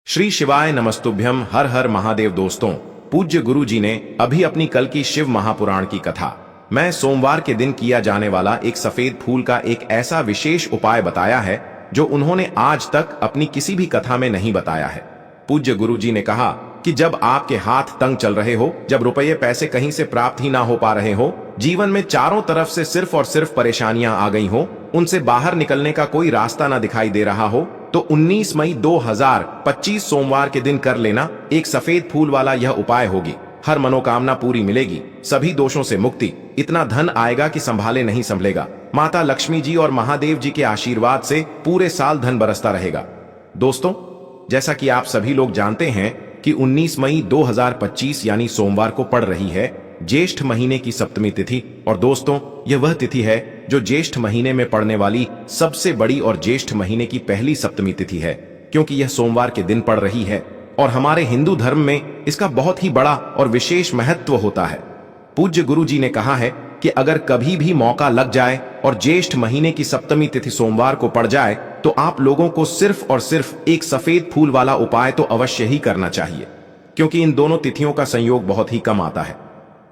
श्री शिवाय नमस्तुभ्यम। हर हर महादेव। दोस्तों, पूज्य गुरु जी ने अभी अपनी कल की शिव महापुराण की कथा मैं सोमवार के दिन किया जाने वाला एक सफेद फूल का एक ऐसा विशेष उपाय बताया है जो उन्होंने आज तक अपनी किसी भी कथा में नहीं बताया है। पूज्य गुरु जी ने कहा कि जब आपके हाथ तंग चल रहे हो, जब रुपये पैसे कहीं से प्राप्त ही ना हो पा रहे हो, जीवन में चारों तरफ से सिर्फ और सिर्फ परेशानियां आ गई हो, उनसे बाहर निकलने का कोई रास्ता ना दिखाई दे रहा हो, तो 19 मई 2025 सोमवार के दिन कर लेना एक सफेद फूल वाला यह उपाय होगी। हर मनोकामना पूरी मिलेगी, सभी दोषों से मुक्ति, इतना धन आएगा कि संभाले नहीं संभलेगा। माता लक्ष्मी जी और महादेव जी के आशीर्वाद से पूरे साल धन बरसता रहेगा। दोस्तों, जैसा कि आप सभी लोग जानते हैं कि 19 मई 2025 यानी सोमवार को पड़ रही है ज्येष्ठ महीने की सप्तमी तिथि। और दोस्तों, यह वह तिथि है जो ज्येष्ठ महीने में पड़ने वाली सबसे बड़ी और ज्येष्ठ महीने की पहली सप्तमी तिथि है, क्योंकि यह सोमवार के दिन पड़ रही है और हमारे हिंदू धर्म में इसका बहुत ही बड़ा और विशेष महत्व होता है। पूज्य गुरु जी ने कहा है कि अगर कभी भी मौका लग जाए और ज्येष्ठ महीने की सप्तमी तिथि सोमवार को पड़ जाए तो आप लोगों को सिर्फ और सिर्फ एक सफेद फूल वाला उपाय तो अवश्य ही करना चाहिए, क्योंकि इन दोनों तिथियों का संयोग बहुत ही कम आता है।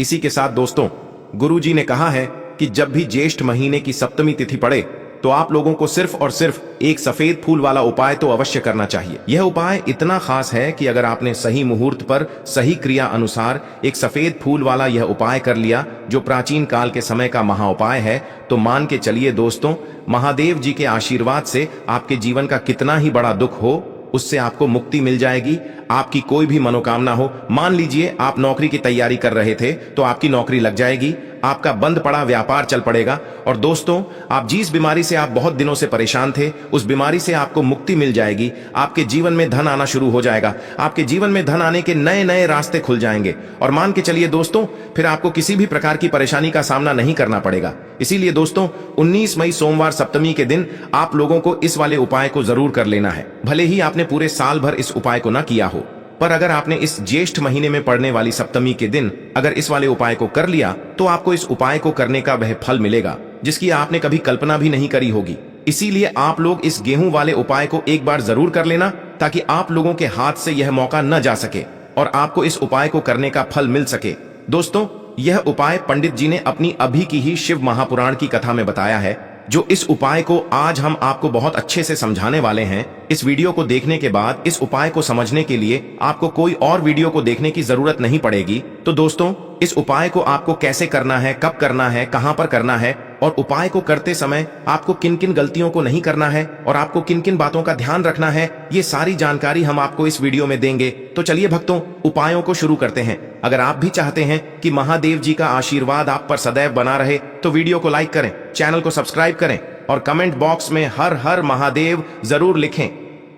इसी के साथ दोस्तों, गुरु जी ने कहा है कि जब भी ज्येष्ठ महीने की सप्तमी तिथि पड़े तो आप लोगों को सिर्फ और सिर्फ एक सफेद फूल वाला उपाय तो अवश्य करना चाहिए। यह उपाय इतना खास है कि अगर आपने सही मुहूर्त पर सही क्रिया अनुसार एक सफेद फूल वाला यह उपाय कर लिया, जो प्राचीन काल के समय का महा उपाय है, तो मान के चलिए दोस्तों, महादेव जी के आशीर्वाद से आपके जीवन का कितना ही बड़ा दुख हो, उससे आपको मुक्ति मिल जाएगी। आपकी कोई भी मनोकामना हो, मान लीजिए आप नौकरी की तैयारी कर रहे थे तो आपकी नौकरी लग जाएगी, आपका बंद पड़ा व्यापार चल पड़ेगा। और दोस्तों, आप जिस बीमारी से आप बहुत दिनों से परेशान थे, उस बीमारी से आपको मुक्ति मिल जाएगी। आपके जीवन में धन आना शुरू हो जाएगा, आपके जीवन में धन आने के नए नए रास्ते खुल जाएंगे। और मान के चलिए दोस्तों, फिर आपको किसी भी प्रकार की परेशानी का सामना नहीं करना पड़ेगा। इसीलिए दोस्तों, 19 मई सोमवार सप्तमी के दिन आप लोगों को इस वाले उपाय को जरूर कर लेना है। भले ही आपने पूरे साल भर इस उपाय को ना किया हो, पर अगर आपने इस ज्येष्ठ महीने में पड़ने वाली सप्तमी के दिन अगर इस वाले उपाय को कर लिया तो आपको इस उपाय को करने का वह फल मिलेगा जिसकी आपने कभी कल्पना भी नहीं करी होगी। इसीलिए आप लोग इस गेहूं वाले उपाय को एक बार जरूर कर लेना, ताकि आप लोगों के हाथ से यह मौका न जा सके और आपको इस उपाय को करने का फल मिल सके। दोस्तों, यह उपाय पंडित जी ने अपनी अभी की ही शिव महापुराण की कथा में बताया है, जो इस उपाय को आज हम आपको बहुत अच्छे से समझाने वाले हैं। इस वीडियो को देखने के बाद इस उपाय को समझने के लिए आपको कोई और वीडियो को देखने की जरूरत नहीं पड़ेगी। तो दोस्तों, इस उपाय को आपको कैसे करना है, कब करना है, कहां पर करना है और उपाय को करते समय आपको किन किन गलतियों को नहीं करना है और आपको किन किन बातों का ध्यान रखना है, ये सारी जानकारी हम आपको इस वीडियो में देंगे। तो चलिए भक्तों, उपायों को शुरू करते हैं। अगर आप भी चाहते हैं कि महादेव जी का आशीर्वाद आप पर सदैव बना रहे तो वीडियो को लाइक करें, चैनल को सब्सक्राइब करें और कमेंट बॉक्स में हर हर महादेव जरूर लिखें।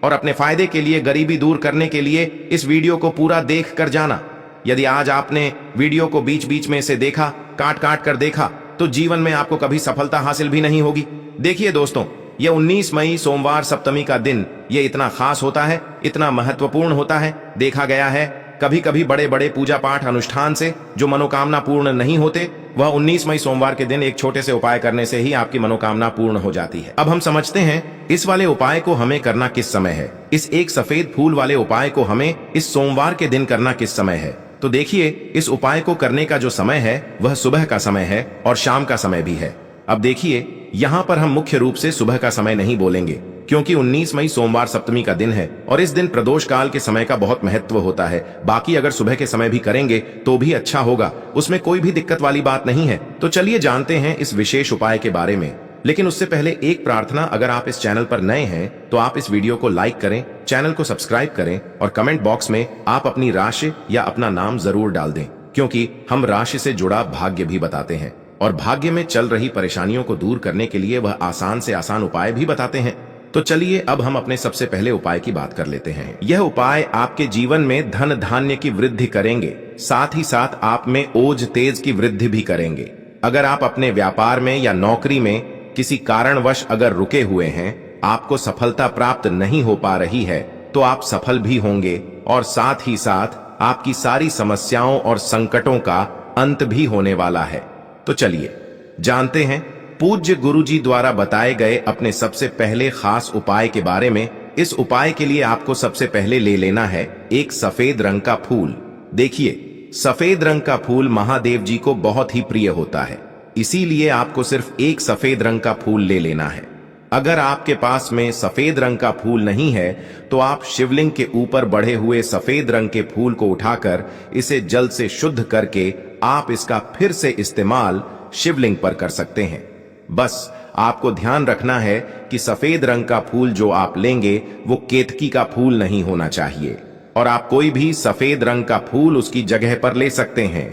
और अपने फायदे के लिए, गरीबी दूर करने के लिए इस वीडियो को पूरा देख कर जाना। यदि आज आपने वीडियो को बीच बीच में से देखा, काट काट कर देखा, तो जीवन में आपको कभी सफलता हासिल भी नहीं होगी। देखिए दोस्तों, यह 19 मई सोमवार सप्तमी का दिन ये इतना खास होता है, इतना महत्वपूर्ण होता है। देखा गया है कभी कभी बड़े बड़े पूजा पाठ अनुष्ठान से जो मनोकामना पूर्ण नहीं होते, वह 19 मई सोमवार के दिन एक छोटे से उपाय करने से ही आपकी मनोकामना पूर्ण हो जाती है। अब हम समझते हैं इस वाले उपाय को हमें करना किस समय है। इस एक सफेद फूल वाले उपाय को हमें इस सोमवार के दिन करना किस समय है। तो देखिए, इस उपाय को करने का जो समय है वह सुबह का समय है और शाम का समय भी है। अब देखिए, यहाँ पर हम मुख्य रूप से सुबह का समय नहीं बोलेंगे, क्योंकि 19 मई सोमवार सप्तमी का दिन है और इस दिन प्रदोष काल के समय का बहुत महत्व होता है। बाकी अगर सुबह के समय भी करेंगे तो भी अच्छा होगा, उसमें कोई भी दिक्कत वाली बात नहीं है। तो चलिए जानते हैं इस विशेष उपाय के बारे में। लेकिन उससे पहले एक प्रार्थना, अगर आप इस चैनल पर नए हैं तो आप इस वीडियो को लाइक करें, चैनल को सब्सक्राइब करें और कमेंट बॉक्स में आप अपनी राशि या अपना नाम जरूर डाल दें, क्योंकि हम राशि से जुड़ा भाग्य भी बताते हैं और भाग्य में चल रही परेशानियों को दूर करने के लिए वह आसान से आसान उपाय भी बताते हैं। तो चलिए अब हम अपने सबसे पहले उपाय की बात कर लेते हैं। यह उपाय आपके जीवन में धन धान्य की वृद्धि करेंगे, साथ ही साथ आप में ओज तेज की वृद्धि भी करेंगे। अगर आप अपने व्यापार में या नौकरी में किसी कारणवश अगर रुके हुए हैं, आपको सफलता प्राप्त नहीं हो पा रही है, तो आप सफल भी होंगे और साथ ही साथ आपकी सारी समस्याओं और संकटों का अंत भी होने वाला है। तो चलिए जानते हैं पूज्य गुरु जी द्वारा बताए गए अपने सबसे पहले खास उपाय के बारे में, इस उपाय के लिए आपको सबसे पहले ले लेना है एक सफेद रंग का फूल। देखिए, सफेद रंग का फूल महादेव जी को बहुत ही प्रिय होता है, इसीलिए आपको सिर्फ एक सफेद रंग का फूल ले लेना है। अगर आपके पास में सफेद रंग का फूल नहीं है तो आप शिवलिंग के ऊपर बढ़े हुए सफेद रंग के फूल को उठाकर इसे जल से शुद्ध करके आप इसका फिर से इस्तेमाल शिवलिंग पर कर सकते हैं। बस आपको ध्यान रखना है कि सफेद रंग का फूल जो आप लेंगे वो केतकी का फूल नहीं होना चाहिए, और आप कोई भी सफेद रंग का फूल उसकी जगह पर ले सकते हैं।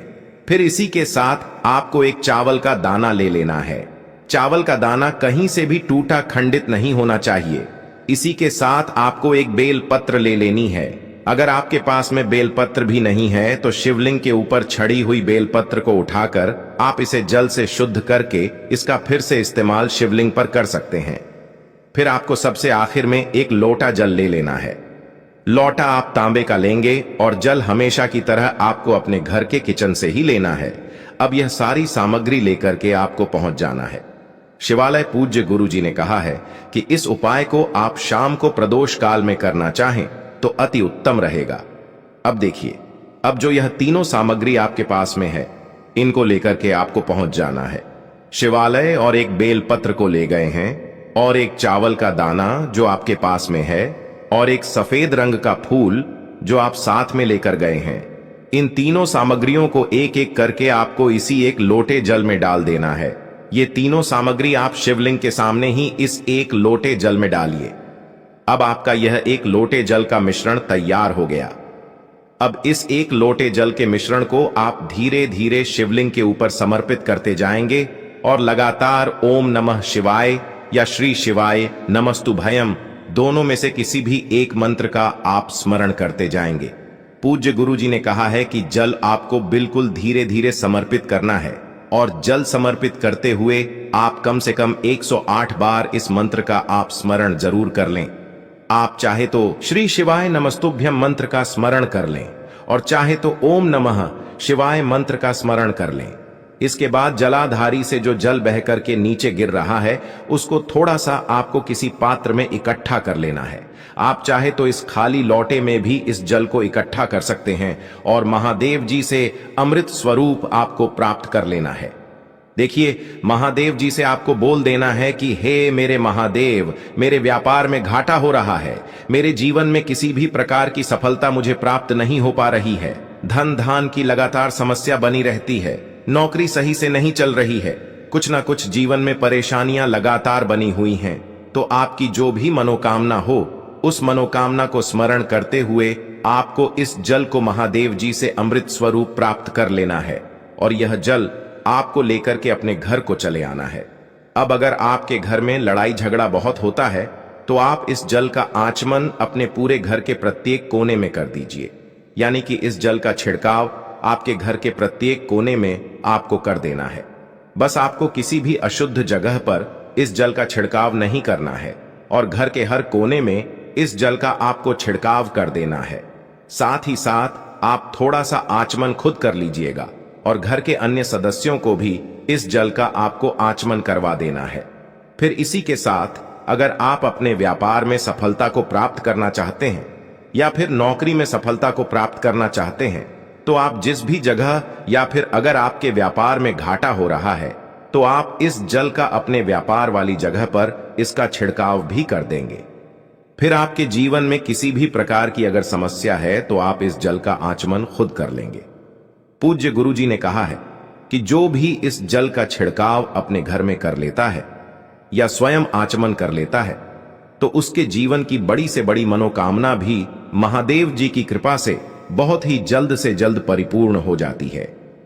फिर इसी के साथ आपको एक चावल का दाना ले लेना है। चावल का दाना कहीं से भी टूटा खंडित नहीं होना चाहिए। इसी के साथ आपको एक बेल पत्र ले लेनी है। अगर आपके पास में बेल पत्र भी नहीं है तो शिवलिंग के ऊपर छड़ी हुई बेल पत्र को उठाकर आप इसे जल से शुद्ध करके इसका फिर से इस्तेमाल शिवलिंग पर कर सकते हैं। फिर आपको सबसे आखिर में एक लोटा जल ले लेना है। लोटा आप तांबे का लेंगे और जल हमेशा की तरह आपको अपने घर के किचन से ही लेना है। अब यह सारी सामग्री लेकर के आपको पहुंच जाना है। शिवालय पूज्य गुरु जी ने कहा है कि इस उपाय को आप शाम को प्रदोष काल में करना चाहें तो अति उत्तम रहेगा। अब देखिए, अब जो यह तीनों सामग्री आपके पास में है, इनको लेकर के आपको पहुंच जाना है। शिवालय और एक बेल पत्र को ले गए हैं, और एक चावल का दाना जो आपके पास में है, और एक सफेद रंग का फूल जो आप साथ में लेकर गए हैं। इन तीनों सामग्रियों को एक एक करके आपको इसी एक लोटे जल में डाल देना है। ये तीनों सामग्री आप शिवलिंग के सामने ही इस एक लोटे जल में डालिए। अब आपका यह एक लोटे जल का मिश्रण तैयार हो गया। अब इस एक लोटे जल के मिश्रण को आप धीरे धीरे शिवलिंग के ऊपर समर्पित करते जाएंगे और लगातार ओम नमः शिवाय या श्री शिवाय नमस्तुभयम दोनों में से किसी भी एक मंत्र का आप स्मरण करते जाएंगे। पूज्य गुरु जी ने कहा है कि जल आपको बिल्कुल धीरे धीरे समर्पित करना है, और जल समर्पित करते हुए आप कम से कम 108 बार इस मंत्र का आप स्मरण जरूर कर लें। आप चाहे तो श्री शिवाय नमस्तुभ्यम मंत्र का स्मरण कर लें, और चाहे तो ओम नमः शिवाय मंत्र का स्मरण कर लें। इसके बाद जलाधारी से जो जल बह करके नीचे गिर रहा है उसको थोड़ा सा आपको किसी पात्र में इकट्ठा कर लेना है। आप चाहे तो इस खाली लोटे में भी इस जल को इकट्ठा कर सकते हैं और महादेव जी से अमृत स्वरूप आपको प्राप्त कर लेना है। देखिए, महादेव जी से आपको बोल देना है कि हे मेरे महादेव, मेरे व्यापार में घाटा हो रहा है, मेरे जीवन में किसी भी प्रकार की सफलता मुझे प्राप्त नहीं हो पा रही है, धन धान की लगातार समस्या बनी रहती है, नौकरी सही से नहीं चल रही है, कुछ ना कुछ जीवन में परेशानियां लगातार बनी हुई हैं। तो आपकी जो भी मनोकामना हो, उस मनोकामना को स्मरण करते हुए आपको इस जल को महादेव जी से अमृत स्वरूप प्राप्त कर लेना है, और यह जल आपको लेकर के अपने घर को चले आना है। अब अगर आपके घर में लड़ाई झगड़ा बहुत होता है तो आप इस जल का आचमन अपने पूरे घर के प्रत्येक कोने में कर दीजिए। यानी कि इस जल का छिड़काव आपके घर के प्रत्येक कोने में आपको कर देना है। बस आपको किसी भी अशुद्ध जगह पर इस जल का छिड़काव नहीं करना है, और घर के हर कोने में इस जल का आपको छिड़काव कर देना है। साथ ही साथ आप थोड़ा सा आचमन खुद कर लीजिएगा, और घर के अन्य सदस्यों को भी इस जल का आपको आचमन करवा देना है। फिर इसी के साथ अगर आप अपने व्यापार में सफलता को प्राप्त करना चाहते हैं या फिर नौकरी में सफलता को प्राप्त करना चाहते हैं, तो आप जिस भी जगह या फिर अगर आपके व्यापार में घाटा हो रहा है तो आप इस जल का अपने व्यापार वाली जगह पर इसका छिड़काव भी कर देंगे। फिर आपके जीवन में किसी भी प्रकार की अगर समस्या है तो आप इस जल का आचमन खुद कर लेंगे। पूज्य गुरु जी ने कहा है कि जो भी इस जल का छिड़काव अपने घर में कर लेता है या स्वयं आचमन कर लेता है तो उसके जीवन की बड़ी से बड़ी मनोकामना भी महादेव जी की कृपा से बहुत ही जल्द से जल्द परिपूर्ण हो जाती है।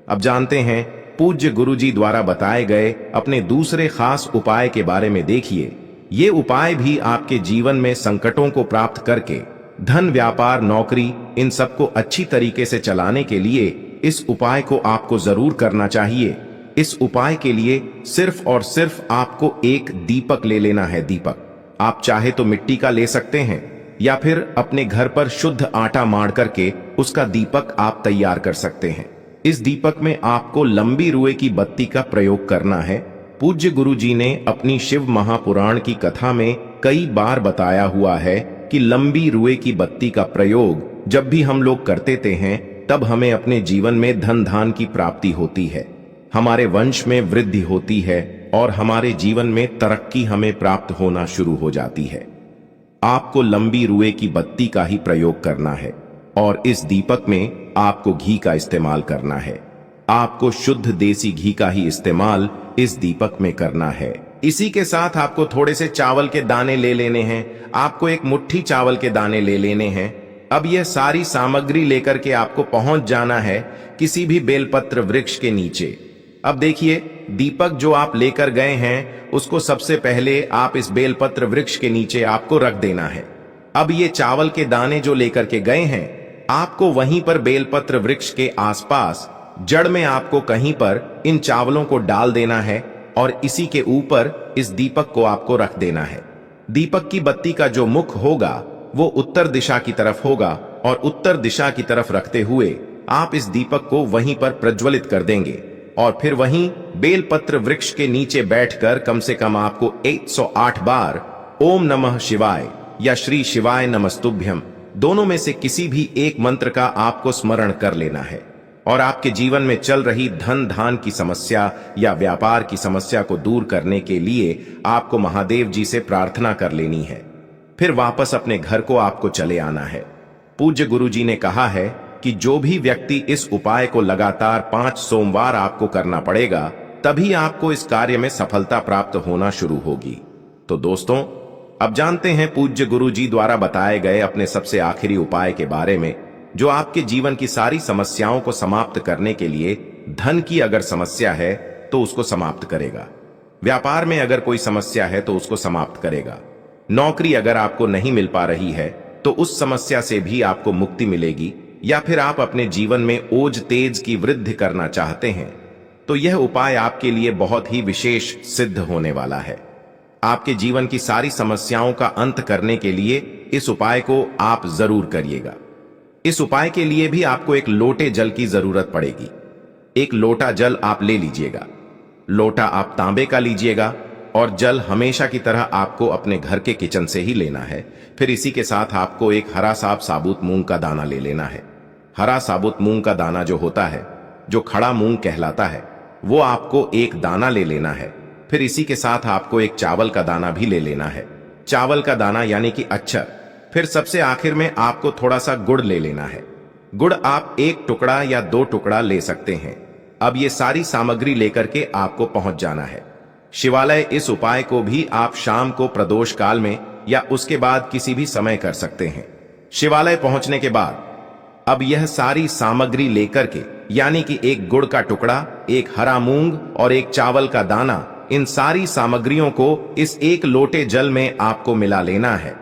अब जानते हैं पूज्य गुरु जी द्वारा बताए गए अपने दूसरे खास उपाय के बारे में। देखिए, ये उपाय भी आपके जीवन में संकटों को प्राप्त करके धन, व्यापार, नौकरी, इन सबको अच्छी तरीके से चलाने के लिए इस उपाय को आपको जरूर करना चाहिए। इस उपाय के लिए सिर्फ और सिर्फ आपको एक दीपक ले लेना है। दीपक आप चाहे तो मिट्टी का ले सकते हैं या फिर अपने घर पर शुद्ध आटा माड़ करके उसका दीपक आप तैयार कर सकते हैं। इस दीपक में आपको लंबी रुए की बत्ती का प्रयोग करना है। पूज्य गुरु जी ने अपनी शिव महापुराण की कथा में कई बार बताया हुआ है कि कि लंबी रुए की बत्ती का प्रयोग जब भी हम लोग करते हैं तब हमें अपने जीवन में धन धान की प्राप्ति होती है, हमारे वंश में वृद्धि होती है और हमारे जीवन में तरक्की हमें प्राप्त होना शुरू हो जाती है। आपको लंबी रुए की बत्ती का ही प्रयोग करना है और इस दीपक में आपको घी का इस्तेमाल करना है। आपको शुद्ध देसी घी का ही इस्तेमाल इस दीपक में करना है। इसी के साथ आपको थोड़े से चावल के दाने ले लेने हैं। आपको एक मुट्ठी चावल के दाने ले लेने हैं। अब यह सारी सामग्री लेकर के आपको पहुंच जाना है किसी भी बेलपत्र वृक्ष के नीचे। अब देखिए, दीपक जो आप लेकर गए हैं उसको सबसे पहले आप इस बेलपत्र वृक्ष के नीचे आपको रख देना है। अब ये चावल के दाने जो लेकर के गए हैं आपको वहीं पर बेलपत्र वृक्ष के आसपास जड़ में आपको कहीं पर इन चावलों को डाल देना है और इसी के ऊपर इस दीपक को आपको रख देना है। दीपक की बत्ती का जो मुख होगा वो उत्तर दिशा की तरफ होगा और उत्तर दिशा की तरफ रखते हुए आप इस दीपक को वहीं पर प्रज्वलित कर देंगे और फिर वहीं बेलपत्र वृक्ष के नीचे बैठकर कम से कम आपको 108 बार ओम नमः शिवाय या श्री शिवाय नमस्तुभ्यम दोनों में से किसी भी एक मंत्र का आपको स्मरण कर लेना है और आपके जीवन में चल रही धन धान की समस्या या व्यापार की समस्या को दूर करने के लिए आपको महादेव जी से प्रार्थना कर लेनी है। फिर वापस अपने घर को आपको चले आना है। पूज्य गुरु जी ने कहा है कि जो भी व्यक्ति इस उपाय को लगातार 5 सोमवार आपको करना पड़ेगा तभी आपको इस कार्य में सफलता प्राप्त होना शुरू होगी। तो दोस्तों, अब जानते हैं पूज्य गुरु जी द्वारा बताए गए अपने सबसे आखिरी उपाय के बारे में जो आपके जीवन की सारी समस्याओं को समाप्त करने के लिए, धन की अगर समस्या है तो उसको समाप्त करेगा, व्यापार में अगर कोई समस्या है तो उसको समाप्त करेगा, नौकरी अगर आपको नहीं मिल पा रही है तो उस समस्या से भी आपको मुक्ति मिलेगी, या फिर आप अपने जीवन में ओज तेज की वृद्धि करना चाहते हैं तो यह उपाय आपके लिए बहुत ही विशेष सिद्ध होने वाला है। आपके जीवन की सारी समस्याओं का अंत करने के लिए इस उपाय को आप जरूर करिएगा। इस उपाय के लिए भी आपको एक लोटे जल की जरूरत पड़ेगी। एक लोटा जल आप ले लीजिएगा। लोटा आप तांबे का लीजिएगा और जल हमेशा की तरह आपको अपने घर के किचन से ही लेना है। फिर इसी के साथ आपको एक हरा साबुत मूंग का दाना ले लेना है। हरा साबुत मूंग का दाना जो होता है, जो खड़ा मूंग कहलाता है, वो आपको एक दाना ले लेना है। फिर इसी के साथ आपको एक चावल का दाना भी ले लेना है। चावल का दाना यानी कि अक्षर। फिर सबसे आखिर में आपको थोड़ा सा गुड़ ले लेना है। गुड़ आप 1 टुकड़ा या 2 टुकड़ा ले सकते हैं। अब ये सारी सामग्री लेकर के आपको पहुंच जाना है शिवालय। इस उपाय को भी आप शाम को प्रदोष काल में या उसके बाद किसी भी समय कर सकते हैं। शिवालय पहुंचने के बाद अब यह सारी सामग्री लेकर के, यानी कि एक गुड़ का टुकड़ा, एक हरा मूंग और एक चावल का दाना, इन सारी सामग्रियों को इस एक लोटे जल में आपको मिला लेना है।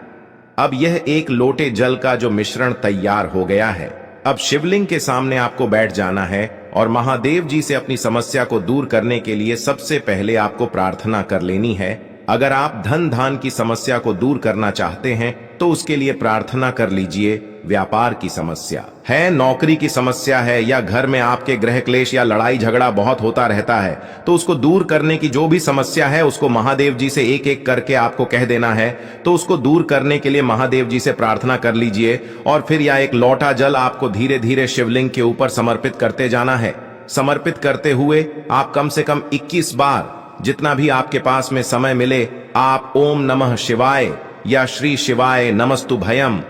अब यह एक लोटे जल का जो मिश्रण तैयार हो गया है, अब शिवलिंग के सामने आपको बैठ जाना है और महादेव जी से अपनी समस्या को दूर करने के लिए सबसे पहले आपको प्रार्थना कर लेनी है। अगर आप धन धान की समस्या को दूर करना चाहते हैं तो उसके लिए प्रार्थना कर लीजिए। व्यापार की समस्या है, नौकरी की समस्या है, या घर में आपके गृह क्लेश या लड़ाई झगड़ा बहुत होता रहता है, तो उसको दूर करने की जो भी समस्या है उसको महादेव जी से एक एक करके आपको कह देना है। तो उसको दूर करने के लिए महादेव जी से प्रार्थना कर लीजिए और फिर यह एक लोटा जल आपको धीरे धीरे शिवलिंग के ऊपर समर्पित करते जाना है। समर्पित करते हुए आप कम से कम 21 बार, जितना भी आपके पास में समय मिले, आप ओम नमः शिवाय या श्री शिवाय नमस्तुभयम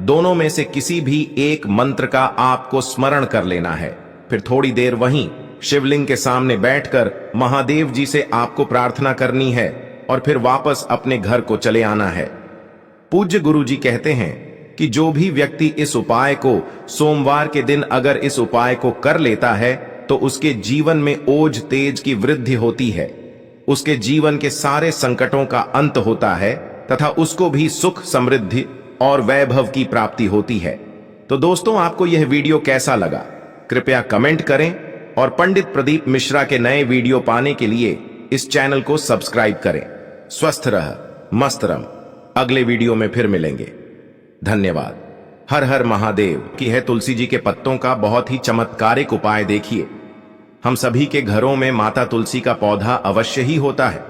दोनों में से किसी भी एक मंत्र का आपको स्मरण कर लेना है। फिर थोड़ी देर वहीं शिवलिंग के सामने बैठकर महादेव जी से आपको प्रार्थना करनी है और फिर वापस अपने घर को चले आना है। पूज्य गुरु जी कहते हैं कि जो भी व्यक्ति इस उपाय को सोमवार के दिन अगर इस उपाय को कर लेता है तो उसके जीवन में ओज तेज की वृद्धि होती है, उसके जीवन के सारे संकटों का अंत होता है तथा उसको भी सुख, समृद्धि और वैभव की प्राप्ति होती है। तो दोस्तों, आपको यह वीडियो कैसा लगा कृपया कमेंट करें और पंडित प्रदीप मिश्रा के नए वीडियो पाने के लिए इस चैनल को सब्सक्राइब करें। स्वस्थ रह, मस्त रह। अगले वीडियो में फिर मिलेंगे। धन्यवाद। हर हर महादेव की है। तुलसी जी के पत्तों का बहुत ही चमत्कारिक उपाय देखिए। हम सभी के घरों में माता तुलसी का पौधा अवश्य ही होता है,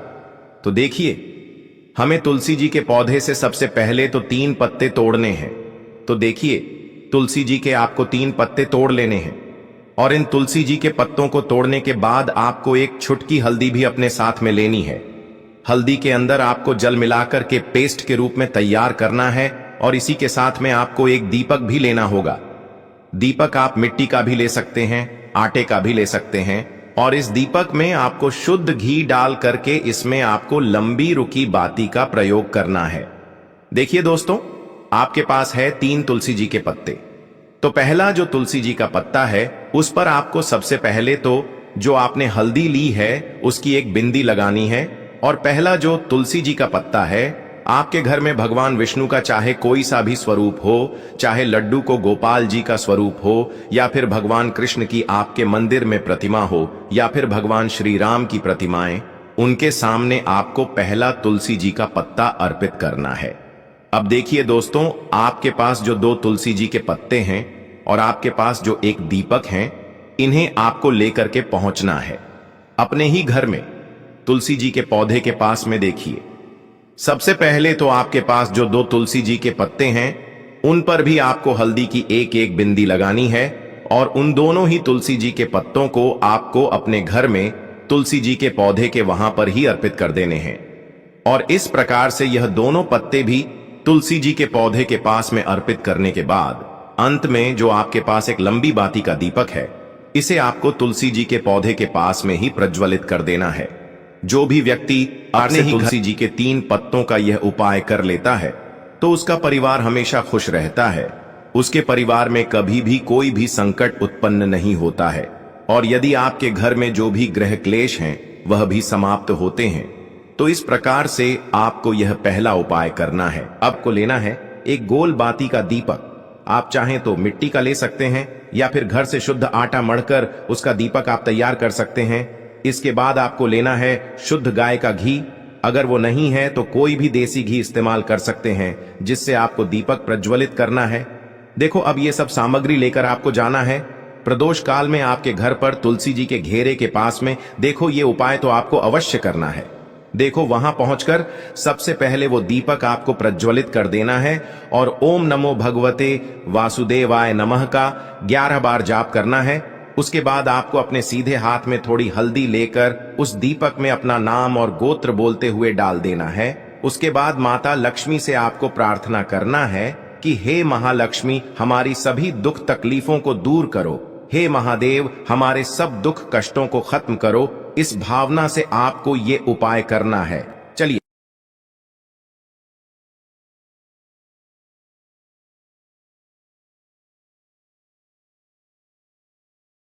तो देखिए हमें तुलसी जी के पौधे से सबसे पहले तो 3 पत्ते तोड़ने हैं। तो देखिए, तुलसी जी के आपको 3 पत्ते तोड़ लेने हैं और इन तुलसी जी के पत्तों को तोड़ने के बाद आपको एक छुटकी हल्दी भी अपने साथ में लेनी है। हल्दी के अंदर आपको जल मिलाकर के पेस्ट के रूप में तैयार करना है और इसी के साथ में आपको एक दीपक भी लेना होगा। दीपक आप मिट्टी का भी ले सकते हैं, आटे का भी ले सकते हैं और इस दीपक में आपको शुद्ध घी डाल करके इसमें आपको लंबी रुकी बाती का प्रयोग करना है। देखिए दोस्तों, आपके पास है 3 तुलसी जी के पत्ते। तो पहला जो तुलसी जी का पत्ता है उस पर आपको सबसे पहले तो जो आपने हल्दी ली है उसकी एक बिंदी लगानी है। और पहला जो तुलसी जी का पत्ता है, आपके घर में भगवान विष्णु का चाहे कोई सा भी स्वरूप हो, चाहे लड्डू को गोपाल जी का स्वरूप हो, या फिर भगवान कृष्ण की आपके मंदिर में प्रतिमा हो, या फिर भगवान श्री राम की प्रतिमाएं, उनके सामने आपको पहला तुलसी जी का पत्ता अर्पित करना है। अब देखिए दोस्तों, आपके पास जो 2 तुलसी जी के पत्ते हैं और आपके पास जो एक दीपक हैं, इन्हें आपको लेकर के पहुंचना है अपने ही घर में। तुलसी जी के पौधे के पास में देखिए, सबसे पहले तो आपके पास जो 2 तुलसी जी के पत्ते हैं उन पर भी आपको हल्दी की एक एक बिंदी लगानी है और उन दोनों ही तुलसी जी के पत्तों को आपको अपने घर में तुलसी जी के पौधे के वहां पर ही अर्पित कर देने हैं। और इस प्रकार से यह दोनों पत्ते भी तुलसी जी के पौधे के पास में अर्पित करने के बाद अंत में जो आपके पास एक लंबी बाती का दीपक है, इसे आपको तुलसी जी के पौधे के पास में ही प्रज्वलित कर देना है। जो भी व्यक्ति अपने ही तुलसी जी के 3 पत्तों का यह उपाय कर लेता है तो उसका परिवार हमेशा खुश रहता है, उसके परिवार में कभी भी कोई भी संकट उत्पन्न नहीं होता है और यदि आपके घर में जो भी ग्रह क्लेश हैं वह भी समाप्त होते हैं। तो इस प्रकार से आपको यह पहला उपाय करना है। आपको लेना है एक गोल बाती का दीपक। आप चाहें तो मिट्टी का ले सकते हैं या फिर घर से शुद्ध आटा मढ़कर उसका दीपक आप तैयार कर सकते हैं। इसके बाद आपको लेना है शुद्ध गाय का घी। अगर वो नहीं है तो कोई भी देसी घी इस्तेमाल कर सकते हैं, जिससे आपको दीपक प्रज्वलित करना है। देखो, अब ये सब सामग्री लेकर आपको जाना है प्रदोष काल में आपके घर पर तुलसी जी के घेरे के पास में। देखो, ये उपाय तो आपको अवश्य करना है। देखो, वहां पहुंचकर सबसे पहले वो दीपक आपको प्रज्वलित कर देना है और ओम नमो भगवते वासुदेवाय नमः का 11 बार जाप करना है। उसके बाद आपको अपने सीधे हाथ में थोड़ी हल्दी लेकर उस दीपक में अपना नाम और गोत्र बोलते हुए डाल देना है। उसके बाद माता लक्ष्मी से आपको प्रार्थना करना है कि हे महालक्ष्मी, हमारी सभी दुख तकलीफों को दूर करो। हे महादेव, हमारे सब दुख कष्टों को खत्म करो। इस भावना से आपको ये उपाय करना है।